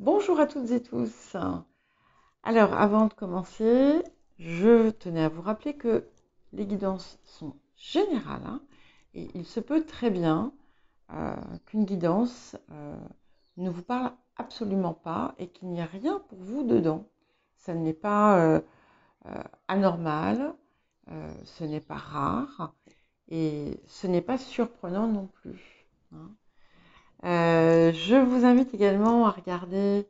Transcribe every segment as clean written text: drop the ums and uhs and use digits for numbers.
Bonjour à toutes et tous. Alors, avant de commencer, je tenais à vous rappeler que les guidances sont générales, hein, et il se peut très bien qu'une guidance ne vous parle absolument pas et qu'il n'y a rien pour vous dedans. Ça n'est pas anormal, ce n'est pas rare et ce n'est pas surprenant non plus, hein. Je vous invite également à regarder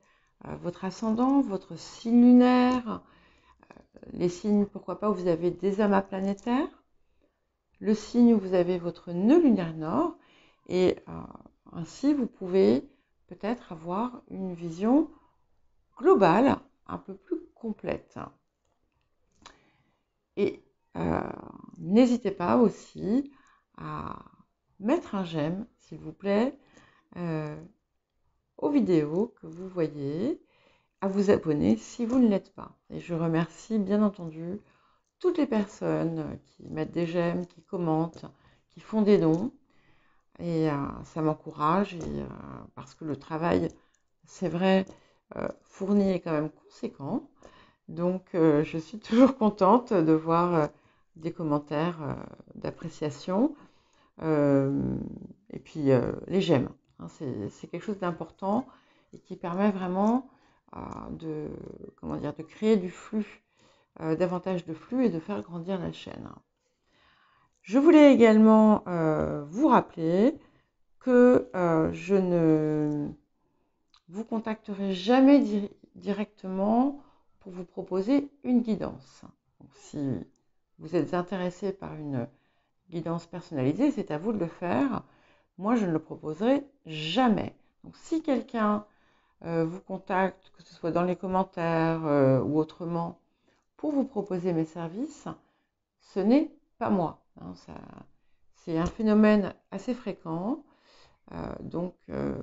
votre ascendant, votre signe lunaire, les signes, pourquoi pas, où vous avez des amas planétaires, le signe où vous avez votre nœud lunaire nord, et ainsi vous pouvez peut-être avoir une vision globale, un peu plus complète. Et n'hésitez pas aussi à mettre un j'aime, s'il vous plaît, aux vidéos que vous voyez, à vous abonner si vous ne l'êtes pas. Et je remercie bien entendu toutes les personnes qui mettent des j'aime, qui commentent, qui font des dons. Et ça m'encourage, parce que le travail, c'est vrai, fourni est quand même conséquent. Donc je suis toujours contente de voir des commentaires d'appréciation. Et puis les j'aime, hein, c'est quelque chose d'important et qui permet vraiment de, comment dire, de créer du flux, davantage de flux et de faire grandir la chaîne. Je voulais également vous rappeler que je ne vous contacterai jamais directement pour vous proposer une guidance. Donc, si vous êtes intéressé par une guidance personnalisée, c'est à vous de le faire. Moi, je ne le proposerai jamais. Donc, si quelqu'un vous contacte, que ce soit dans les commentaires ou autrement, pour vous proposer mes services, ce n'est pas moi, hein. C'est un phénomène assez fréquent. Donc,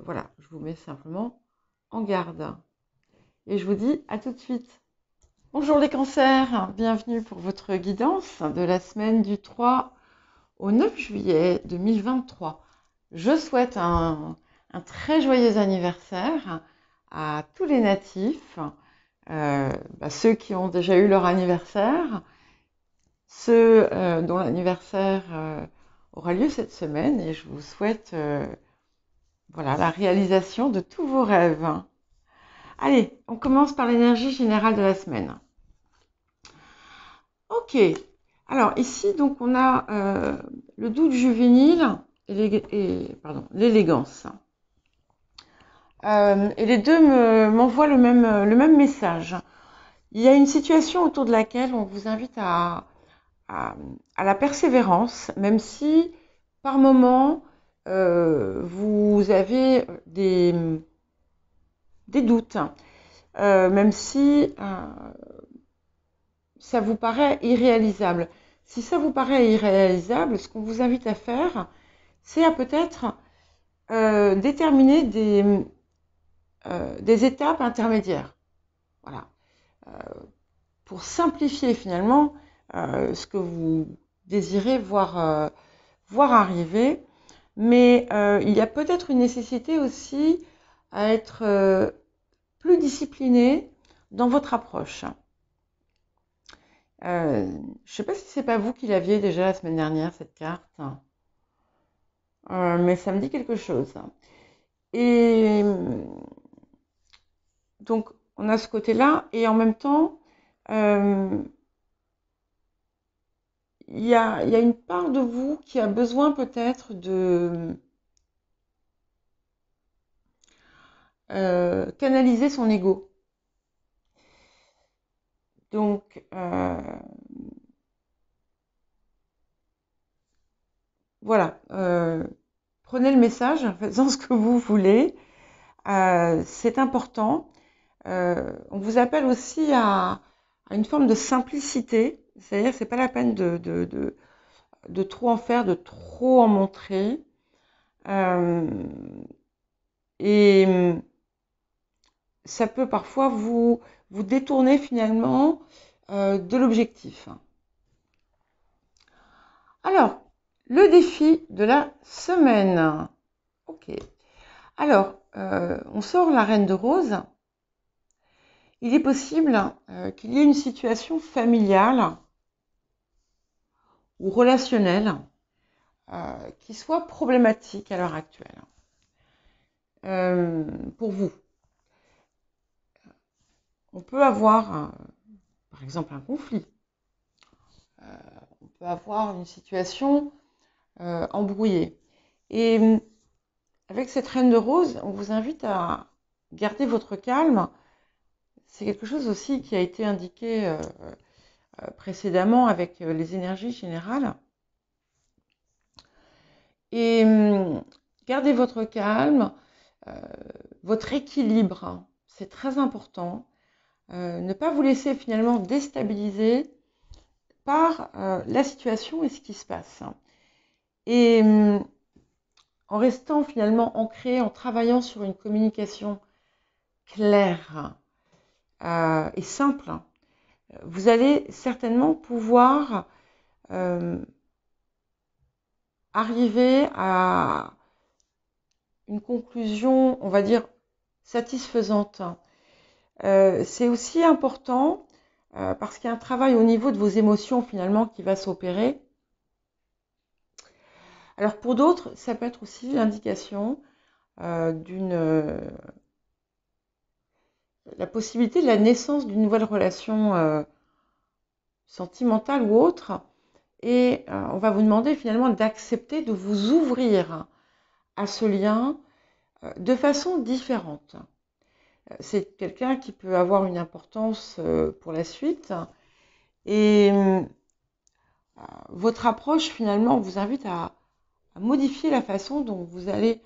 voilà, je vous mets simplement en garde. Et je vous dis à tout de suite. Bonjour les cancers, bienvenue pour votre guidance de la semaine du 3 au 9 juillet 2023. Je souhaite un très joyeux anniversaire à tous les natifs, ceux qui ont déjà eu leur anniversaire, ceux dont l'anniversaire aura lieu cette semaine, et je vous souhaite voilà, la réalisation de tous vos rêves. Allez, on commence par l'énergie générale de la semaine. Ok, alors ici, donc, on a le doute juvénile et l'élégance. Et les deux m'envoient le même message. Il y a une situation autour de laquelle on vous invite à la persévérance, même si par moment vous avez des doutes, même si ça vous paraît irréalisable. Si ça vous paraît irréalisable, ce qu'on vous invite à faire, c'est à peut-être déterminer des étapes intermédiaires. Voilà. Pour simplifier finalement ce que vous désirez voir arriver. Mais il y a peut-être une nécessité aussi à être plus discipliné dans votre approche. Je ne sais pas si c'est pas vous qui l'aviez déjà la semaine dernière, cette carte. Mais ça me dit quelque chose. Et donc, on a ce côté-là, et en même temps, il y a une part de vous qui a besoin peut-être de canaliser son ego. Donc, voilà, prenez le message, faites-en ce que vous voulez, c'est important. On vous appelle aussi à une forme de simplicité, c'est-à-dire que c'est pas la peine de trop en faire, de trop en montrer. Et ça peut parfois vous détourner finalement de l'objectif. Alors, le défi de la semaine. Ok. Alors, on sort la reine de rose il est possible qu'il y ait une situation familiale ou relationnelle qui soit problématique à l'heure actuelle pour vous. On peut avoir, par exemple, un conflit. On peut avoir une situation embrouillée. Et avec cette reine de rose, on vous invite à garder votre calme. C'est quelque chose aussi qui a été indiqué précédemment avec les énergies générales. Et gardez votre calme, votre équilibre, c'est très important. Ne pas vous laisser finalement déstabiliser par la situation et ce qui se passe. Et en restant finalement ancré, en travaillant sur une communication claire et simple, vous allez certainement pouvoir arriver à une conclusion, on va dire, satisfaisante. C'est aussi important parce qu'il y a un travail au niveau de vos émotions finalement qui va s'opérer. Alors pour d'autres, ça peut être aussi l'indication la possibilité de la naissance d'une nouvelle relation sentimentale ou autre. Et on va vous demander finalement d'accepter de vous ouvrir à ce lien de façon différente. C'est quelqu'un qui peut avoir une importance pour la suite. Et votre approche finalement vous invite à modifier la façon dont vous allez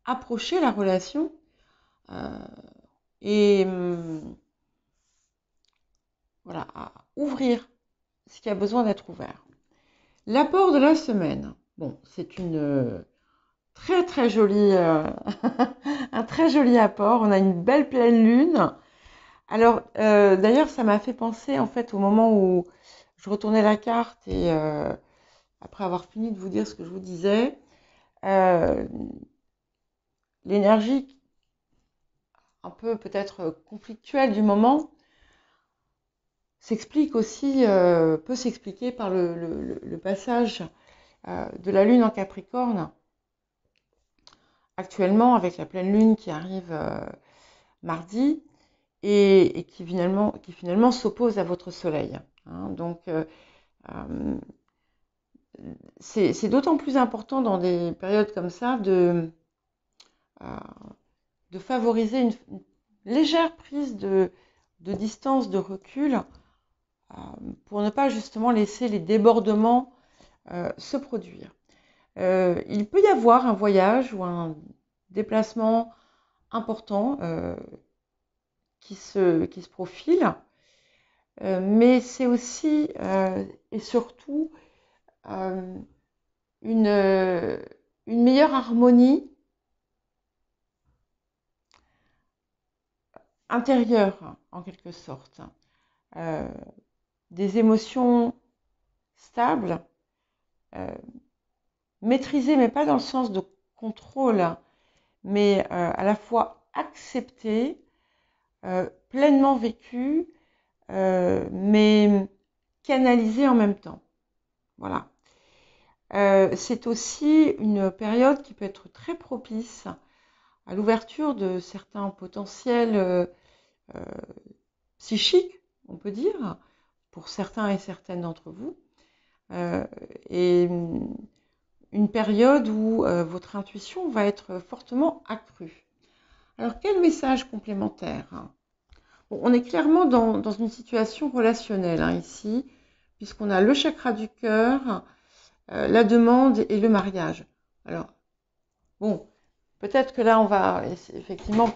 approcher la relation et voilà, à ouvrir ce qui a besoin d'être ouvert. L'apport de la semaine, bon, c'est une très très jolie, un très joli apport. On a une belle pleine lune. Alors, d'ailleurs, ça m'a fait penser en fait au moment où je retournais la carte et après avoir fini de vous dire ce que je vous disais, l'énergie un peu peut-être conflictuelle du moment s'explique aussi, peut s'expliquer par le passage de la lune en Capricorne actuellement avec la pleine lune qui arrive mardi et qui finalement s'oppose à votre soleil. Hein. Donc c'est d'autant plus important dans des périodes comme ça de favoriser une légère prise de distance, de recul, pour ne pas justement laisser les débordements se produire. Il peut y avoir un voyage ou un déplacement important qui se profile, mais c'est aussi et surtout une meilleure harmonie intérieure en quelque sorte. Des émotions stables, maîtrisées, mais pas dans le sens de contrôle, mais à la fois acceptées, pleinement vécues, mais canalisées en même temps. Voilà. C'est aussi une période qui peut être très propice à l'ouverture de certains potentiels psychiques, on peut dire, pour certains et certaines d'entre vous, et une période où votre intuition va être fortement accrue. Alors, quel message complémentaire? Bon, on est clairement dans une situation relationnelle ici, puisqu'on a le chakra du cœur, la demande et le mariage. Alors, bon, peut-être que là, on va effectivement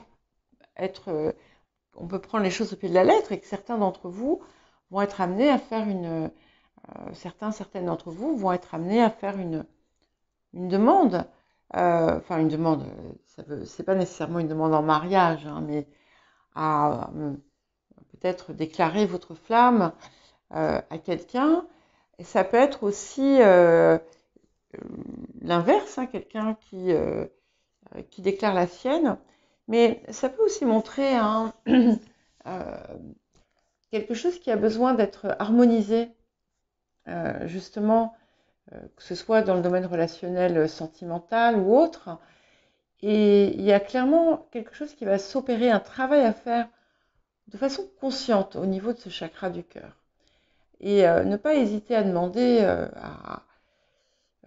on peut prendre les choses au pied de la lettre et que certains d'entre vous vont être amenés à faire certaines d'entre vous vont être amenés à faire une demande. Enfin, une demande, c'est pas nécessairement une demande en mariage, hein, mais à peut-être déclarer votre flamme à quelqu'un. Et ça peut être aussi l'inverse, hein, quelqu'un qui déclare la sienne. Mais ça peut aussi montrer euh, quelque chose qui a besoin d'être harmonisé, justement, que ce soit dans le domaine relationnel, sentimental ou autre. Et il y a clairement quelque chose qui va s'opérer, un travail à faire de façon consciente au niveau de ce chakra du cœur. Et ne pas hésiter à demander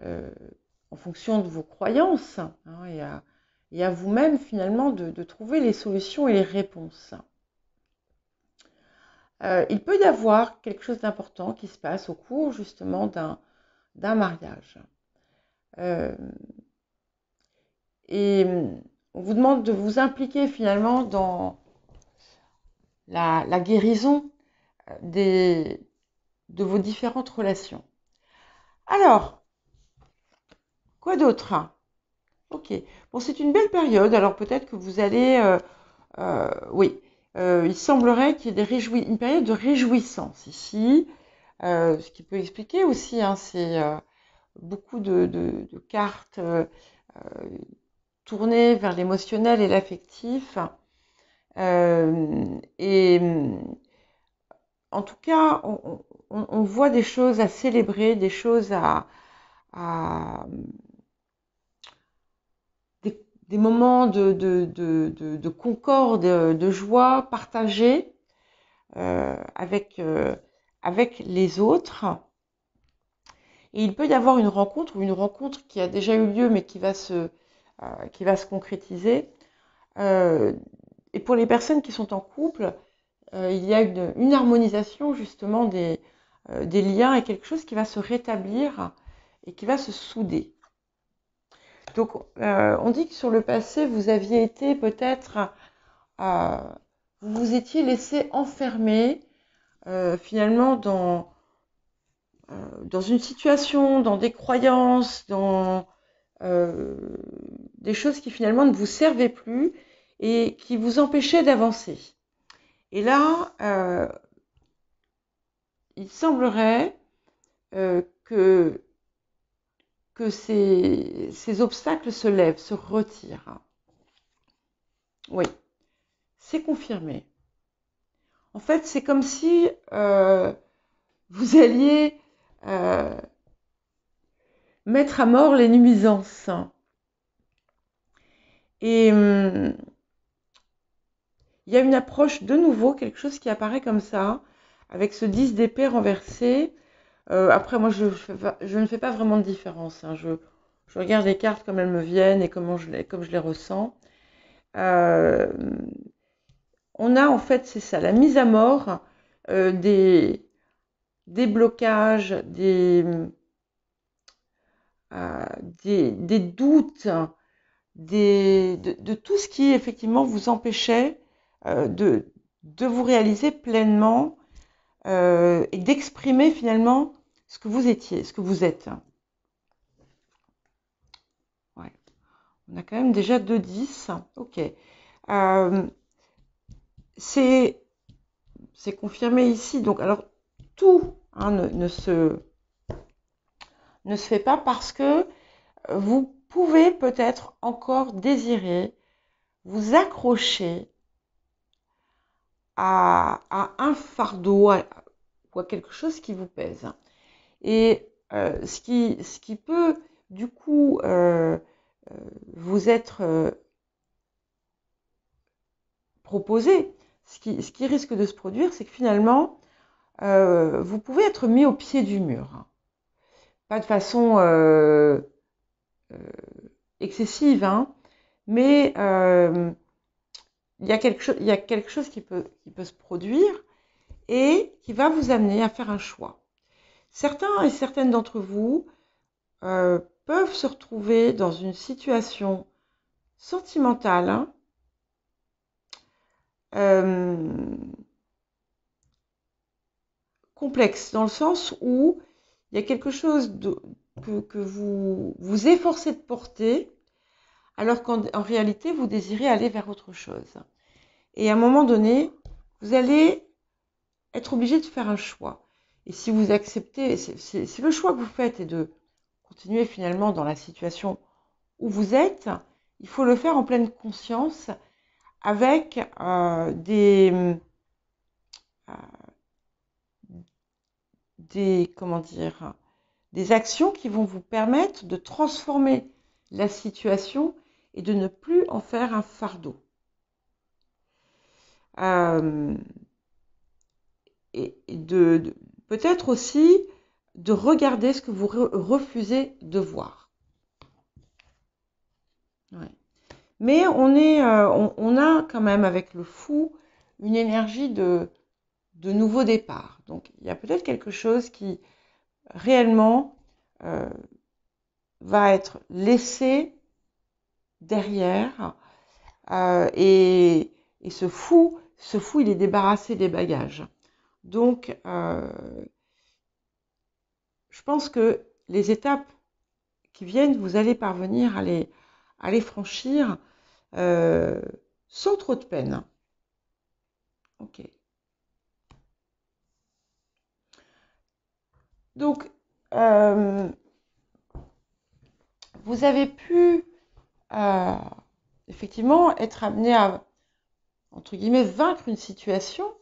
euh, en fonction de vos croyances, hein, et à vous-même finalement de trouver les solutions et les réponses. Il peut y avoir quelque chose d'important qui se passe au cours justement d'un mariage. Euh, et on vous demande de vous impliquer finalement dans la guérison de vos différentes relations. Alors, quoi d'autre? Ok. Bon, c'est une belle période. Alors peut-être que vous allez... oui, il semblerait qu'il y ait une période de réjouissance ici. Ce qui peut expliquer aussi, hein, c'est beaucoup de cartes tournées vers l'émotionnel et l'affectif. Et en tout cas, on voit des choses à célébrer, des choses à des moments de concorde, de joie partagée avec les autres. Et il peut y avoir une rencontre ou une rencontre qui a déjà eu lieu mais qui va se concrétiser. Et pour les personnes qui sont en couple, il y a une harmonisation justement des liens et quelque chose qui va se rétablir et qui va se souder. Donc, on dit que sur le passé, vous aviez été peut-être, vous vous étiez laissé enfermer finalement dans une situation, dans des croyances, dans des choses qui finalement ne vous servaient plus et qui vous empêchaient d'avancer. Et là, il semblerait que ces obstacles se lèvent, se retirent. Oui, c'est confirmé. En fait, c'est comme si vous alliez mettre à mort les nuisances. Et il y a une approche de nouveau, quelque chose qui apparaît comme ça, avec ce 10 d'épée renversé. Après, moi, je ne fais pas vraiment de différence, hein. Je regarde les cartes comme elles me viennent et comme je les ressens. On a en fait, c'est ça, la mise à mort des blocages, des doutes, de tout ce qui effectivement vous empêchait de vous réaliser pleinement et d'exprimer finalement ce que vous étiez, ce que vous êtes. Ouais. On a quand même déjà 2-10. Ok. C'est confirmé ici. Donc, alors, tout hein, ne se fait pas parce que vous pouvez peut-être encore désirer vous accrocher à un fardeau ou à quelque chose qui vous pèse. Et ce qui peut du coup vous être proposé, ce qui risque de se produire, c'est que finalement, vous pouvez être mis au pied du mur. Pas de façon excessive, hein, mais il y a quelque chose qui peut se produire et qui va vous amener à faire un choix. Certains et certaines d'entre vous peuvent se retrouver dans une situation sentimentale, hein, complexe, dans le sens où il y a quelque chose que vous vous efforcez de porter, alors qu'en réalité, vous désirez aller vers autre chose. Et à un moment donné, vous allez être obligé de faire un choix. Et si vous acceptez, si le choix que vous faites est de continuer finalement dans la situation où vous êtes, il faut le faire en pleine conscience avec des comment dire, des actions qui vont vous permettre de transformer la situation et de ne plus en faire un fardeau. Et peut-être aussi de regarder ce que vous refusez de voir. Ouais. Mais on a quand même avec le fou une énergie de nouveau départ. Donc il y a peut-être quelque chose qui réellement va être laissé derrière et ce fou, il est débarrassé des bagages. Donc, je pense que les étapes qui viennent, vous allez parvenir à les franchir sans trop de peine. Ok. Donc, vous avez pu effectivement être amené à, entre guillemets, vaincre une situation,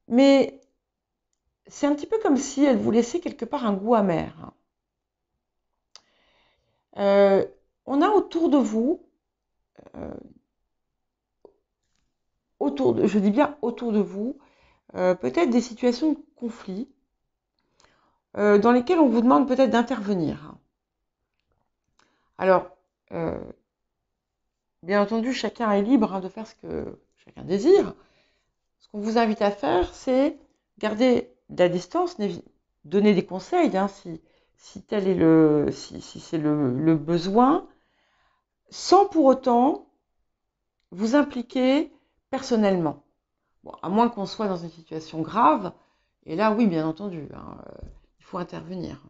mais c'est un petit peu comme si elle vous laissait quelque part un goût amer. On a autour de vous, je dis bien autour de vous, peut-être des situations de conflit dans lesquelles on vous demande peut-être d'intervenir. Alors, bien entendu, chacun est libre de faire ce que chacun désire. Ce qu'on vous invite à faire, c'est garder de la distance, donner des conseils, si tel est si c'est le besoin, sans pour autant vous impliquer personnellement. Bon, à moins qu'on soit dans une situation grave, et là, oui, bien entendu, il faut intervenir.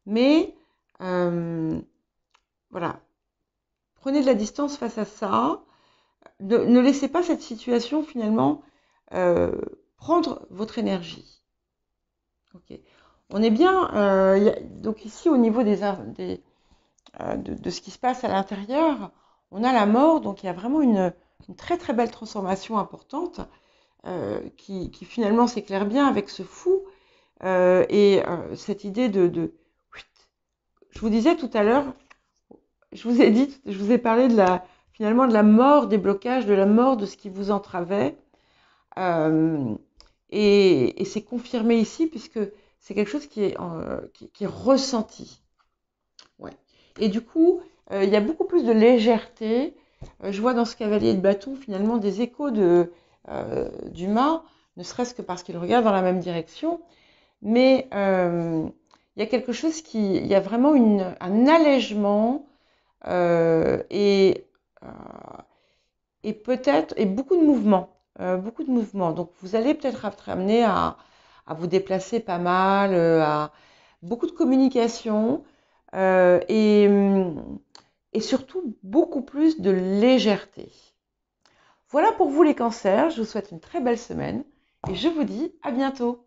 Mais, voilà, prenez de la distance face à ça. Ne laissez pas cette situation, finalement, prendre votre énergie. Ok. On est bien, donc ici, au niveau de ce qui se passe à l'intérieur, on a la mort, donc il y a vraiment une très très belle transformation importante qui finalement s'éclaire bien avec ce fou et cette idée je vous disais tout à l'heure, je vous ai parlé finalement de la mort des blocages, de la mort de ce qui vous entravait et c'est confirmé ici puisque c'est quelque chose qui est ressenti. Ouais. Et du coup, il y a beaucoup plus de légèreté. Je vois dans ce cavalier de bâton finalement des échos du mât, ne serait-ce que parce qu'il regarde dans la même direction. Mais il y a quelque chose il y a vraiment un allègement et peut-être beaucoup de mouvements. Donc vous allez peut-être être amené à vous déplacer pas mal, à beaucoup de communication et surtout beaucoup plus de légèreté. Voilà pour vous les cancers, je vous souhaite une très belle semaine et je vous dis à bientôt.